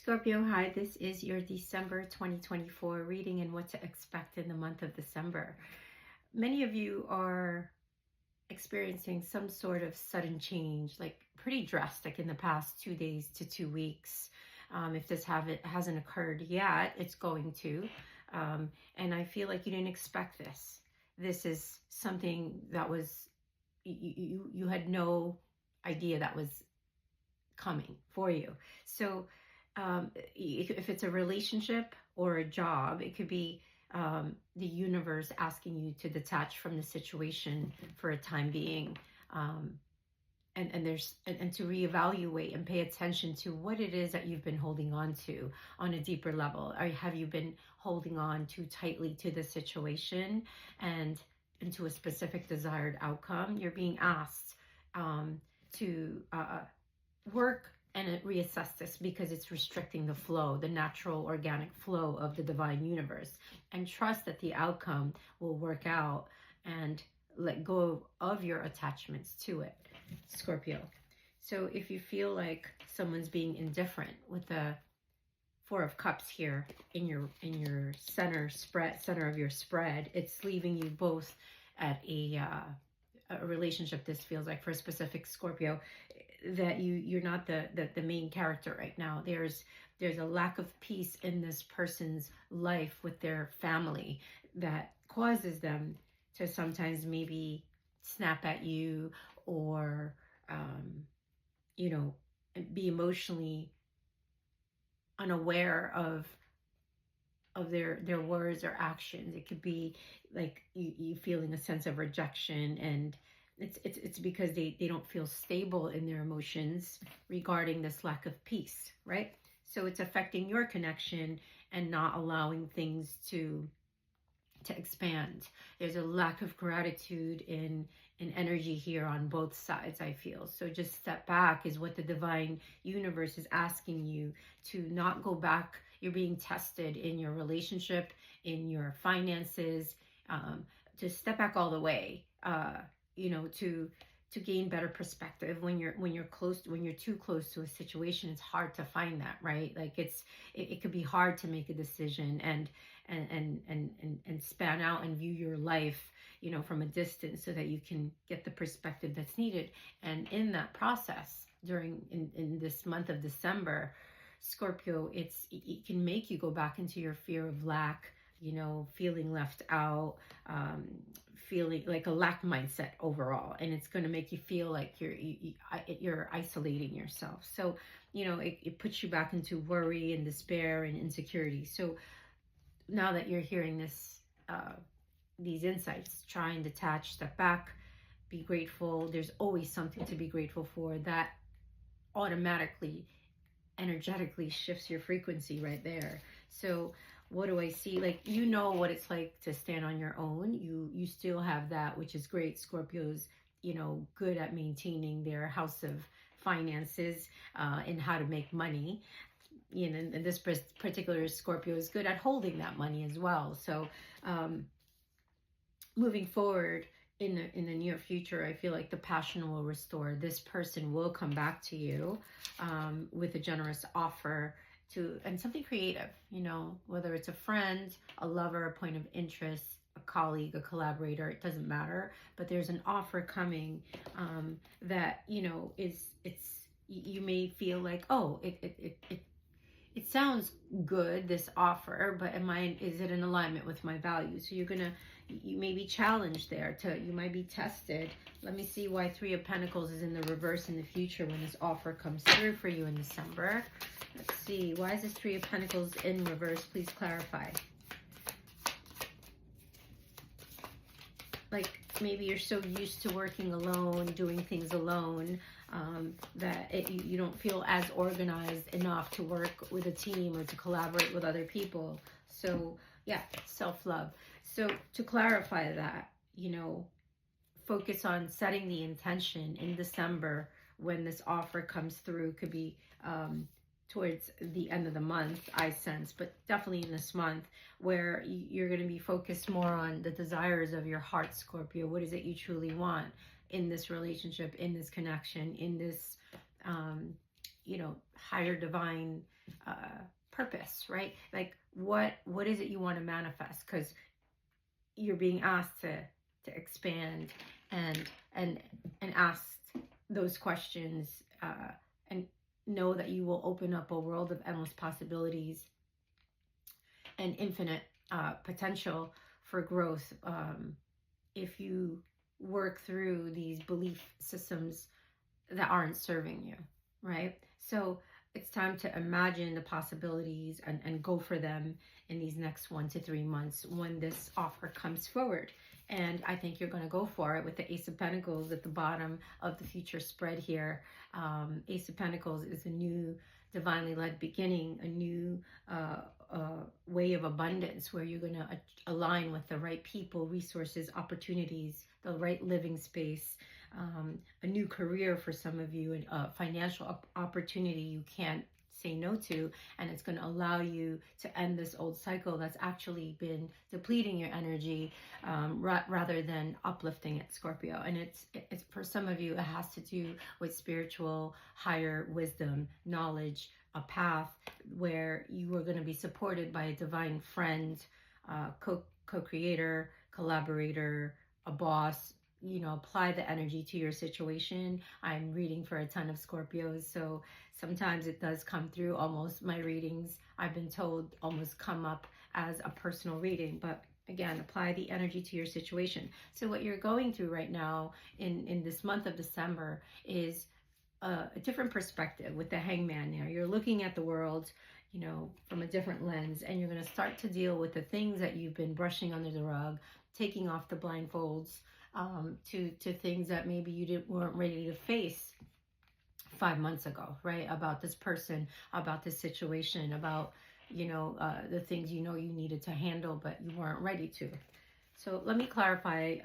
Scorpio, hi, this is your December 2024 reading and what to expect in the month of December. Many of you are experiencing some sort of sudden change, like pretty drastic in the past 2 days to 2 weeks. If this hasn't occurred yet, it's going to. And I feel like you didn't expect this. This is something that was, you had no idea that was coming for you. So if it's a relationship or a job, it could be the universe asking you to detach from the situation for a time being, and to reevaluate and pay attention to what it is that you've been holding on to on a deeper level. Or have you been holding on too tightly to the situation and into a specific desired outcome? You're being asked to work and reassess this because it's restricting the flow, the natural organic flow of the divine universe, and trust that the outcome will work out, and let go of your attachments to it, Scorpio. So if you feel like someone's being indifferent with the Four of Cups here in your center of your spread, it's leaving you both at a relationship. This feels like for a specific Scorpio that you're not the main character right now. There's a lack of peace in this person's life with their family that causes them to sometimes maybe snap at you, or be emotionally unaware of their words or actions. It could be like you feeling a sense of rejection, and it's because they don't feel stable in their emotions regarding this lack of peace, right? So it's affecting your connection and not allowing things to expand. There's a lack of gratitude in energy here on both sides, I feel. So just step back is what the divine universe is asking you to not go back. You're being tested in your relationship, in your finances, to step back all the way, to gain better perspective. When you're too close to a situation, it's hard to find that, right? Like it could be hard to make a decision and span out and view your life, from a distance, so that you can get the perspective that's needed. And in that process, in this month of December, Scorpio, it can make you go back into your fear of lack, feeling left out, feeling like a lack mindset overall, and it's going to make you feel like you're isolating yourself. So it puts you back into worry and despair and insecurity. So now that you're hearing this, these insights, try and detach, step back, be grateful. There's always something to be grateful for. That automatically, energetically shifts your frequency right there. So what do I see? Like, what it's like to stand on your own. You still have that, which is great. Scorpio's, good at maintaining their house of finances, and how to make money. And this particular Scorpio is good at holding that money as well. So moving forward in the near future, I feel like the passion will restore. This person will come back to you with a generous offer and something creative, whether it's a friend, a lover, a point of interest, a colleague, a collaborator, it doesn't matter. But there's an offer coming that, you may feel like, oh, it sounds good, this offer, but is it in alignment with my values? So you may be challenged there, you might be tested. Let me see why Three of Pentacles is in the reverse in the future when this offer comes through for you in December. Let's see, why is this Three of Pentacles in reverse? Please clarify. Like, maybe you're so used to working alone, doing things alone, that you don't feel as organized enough to work with a team or to collaborate with other people. So yeah, self-love. So to clarify that, focus on setting the intention in December when this offer comes through. Could be towards the end of the month, I sense, but definitely in this month, where you're going to be focused more on the desires of your heart, Scorpio. What is it you truly want in this relationship, in this connection, in this higher divine purpose, right? Like what is it you want to manifest? Because you're being asked to expand and and and ask those questions, and know that you will open up a world of endless possibilities and infinite potential for growth, if you work through these belief systems that aren't serving you, right? So it's time to imagine the possibilities and go for them in these next 1 to 3 months when this offer comes forward. And I think you're going to go for it with the Ace of Pentacles at the bottom of the future spread here. Ace of Pentacles is a new divinely led beginning, a new way of abundance where you're going to align with the right people, resources, opportunities, the right living space, a new career for some of you, and a financial opportunity you can't say no to, and it's going to allow you to end this old cycle that's actually been depleting your energy, rather than uplifting it, Scorpio. And it's for some of you, it has to do with spiritual higher wisdom, knowledge, a path where you are going to be supported by a divine friend, co-creator, collaborator, a boss. Apply the energy to your situation. I'm reading for a ton of Scorpios, so sometimes it does come through. Almost my readings, I've been told, almost come up as a personal reading. But again, apply the energy to your situation. So what you're going through right now in this month of December is a different perspective with the Hangman there. You're looking at the world, from a different lens, and you're going to start to deal with the things that you've been brushing under the rug, taking off the blindfolds, to things that maybe you weren't ready to face 5 months ago, right? About this person, about this situation, about the things you needed to handle, but you weren't ready to. So let me clarify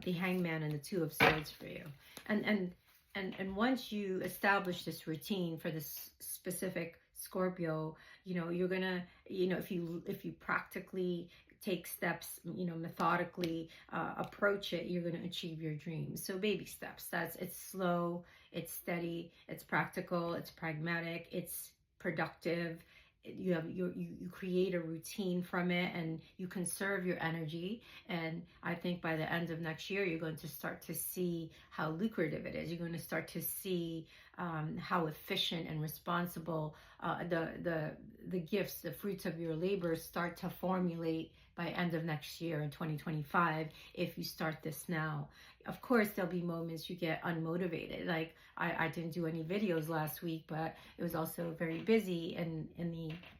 the Hangman and the Two of Swords for you. And once you establish this routine for this specific Scorpio, you're gonna, if you practically take steps, methodically approach it, you're going to achieve your dreams. So baby steps. It's slow, it's steady, it's practical, it's pragmatic, it's productive. You create a routine from it, and you conserve your energy. And I think by the end of next year, you're going to start to see how lucrative it is. You're going to start to see how efficient and responsible the gifts, the fruits of your labor start to formulate by end of next year in 2025, if you start this now. Of course, there'll be moments you get unmotivated. Like I didn't do any videos last week, but it was also very busy in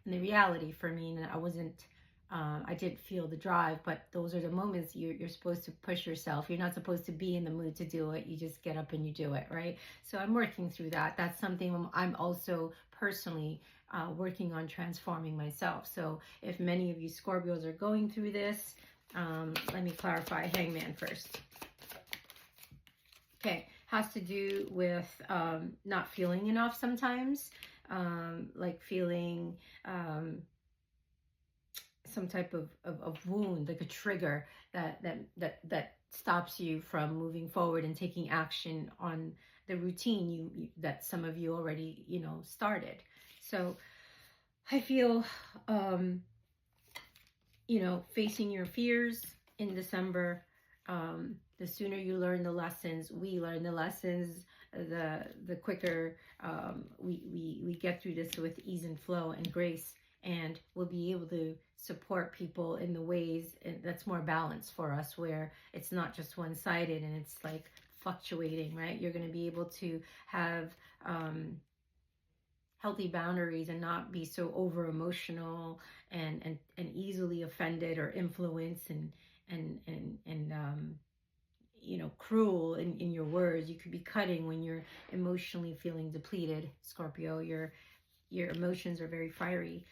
the reality for me, and I wasn't. I didn't feel the drive, but those are the moments you're supposed to push yourself. You're not supposed to be in the mood to do it. You just get up and you do it, right? So I'm working through that. That's something I'm also personally working on transforming myself. So if many of you Scorpios are going through this, let me clarify Hangman first. Okay, has to do with not feeling enough sometimes, like feeling some type of wound, like a trigger that stops you from moving forward and taking action on the routine that some of you already started. So I feel facing your fears in December, the sooner you learn the lessons, we learn the lessons, the quicker we get through this with ease and flow and grace, and we'll be able to support people in the ways that's more balanced for us, where it's not just one-sided and it's like fluctuating, right? You're going to be able to have healthy boundaries and not be so over emotional and easily offended or influenced and cruel in your words. You could be cutting when you're emotionally feeling depleted, Scorpio. Your emotions are very fiery.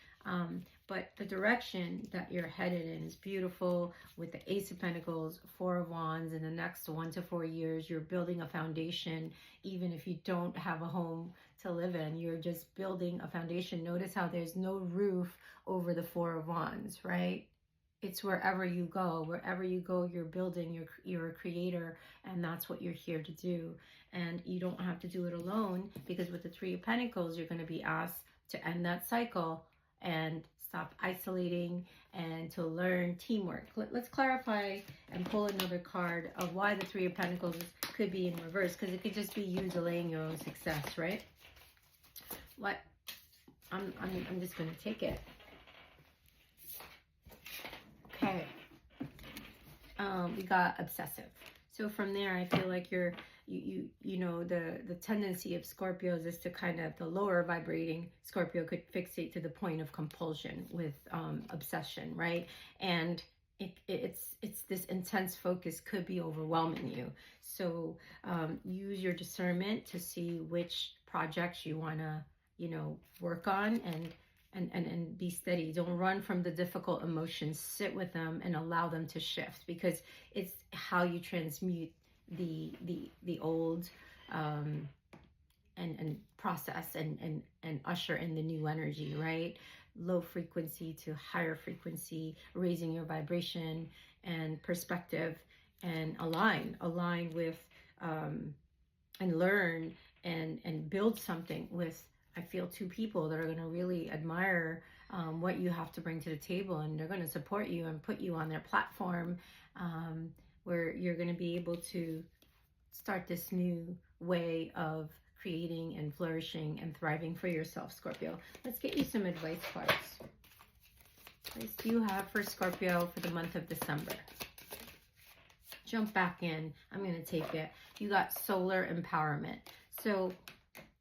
But the direction that you're headed in is beautiful, with the Ace of Pentacles, Four of Wands. In the next 1 to 4 years, you're building a foundation. Even if you don't have a home to live in, you're just building a foundation. Notice how there's no roof over the Four of Wands, right? it's wherever you go. Wherever you go, you're building, you're a creator, and that's what you're here to do. And you don't have to do it alone, because with the Three of Pentacles, you're going to be asked to end that cycle and stop isolating and to learn teamwork. Let's clarify and pull another card of why the Three of Pentacles could be in reverse, because it could just be you delaying your own success, right? What? I'm just going to take it. Okay. We got obsessive. So from there, I feel like you know, the tendency of Scorpios is to kind of, the lower vibrating Scorpio could fixate to the point of compulsion with obsession, right? And it's this intense focus could be overwhelming you. So use your discernment to see which projects you want to, you know, work on, and be steady. Don't run from the difficult emotions. Sit with them and allow them to shift, because it's how you transmute the old and process and usher in the new energy, right? Low frequency to higher frequency, raising your vibration and perspective, and align with and learn and build something with, I feel, two people that are going to really admire what you have to bring to the table, and they're going to support you and put you on their platform, where you're going to be able to start this new way of creating and flourishing and thriving for yourself, Scorpio. Let's get you some advice cards. What advice do you have for Scorpio for the month of December? Jump back in. I'm going to take it. You got solar empowerment. So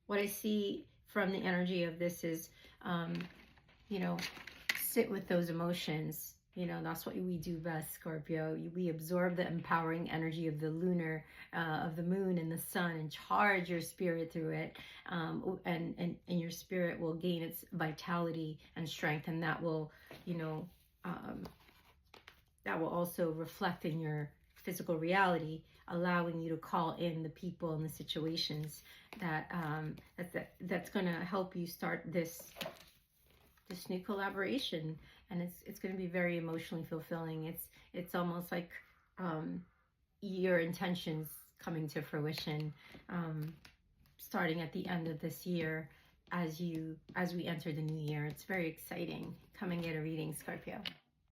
what I see from the energy of this is, you know, sit with those emotions. You know, that's what we do best, Scorpio. We absorb the empowering energy of the lunar, of the moon and the sun, and charge your spirit through it. And your spirit will gain its vitality and strength, and that will, you know, that will also reflect in your physical reality, allowing you to call in the people and the situations that's going to help you start this new collaboration. And it's going to be very emotionally fulfilling. It's almost like your intentions coming to fruition, starting at the end of this year, as we enter the new year. It's very exciting. Come and get a reading, Scorpio.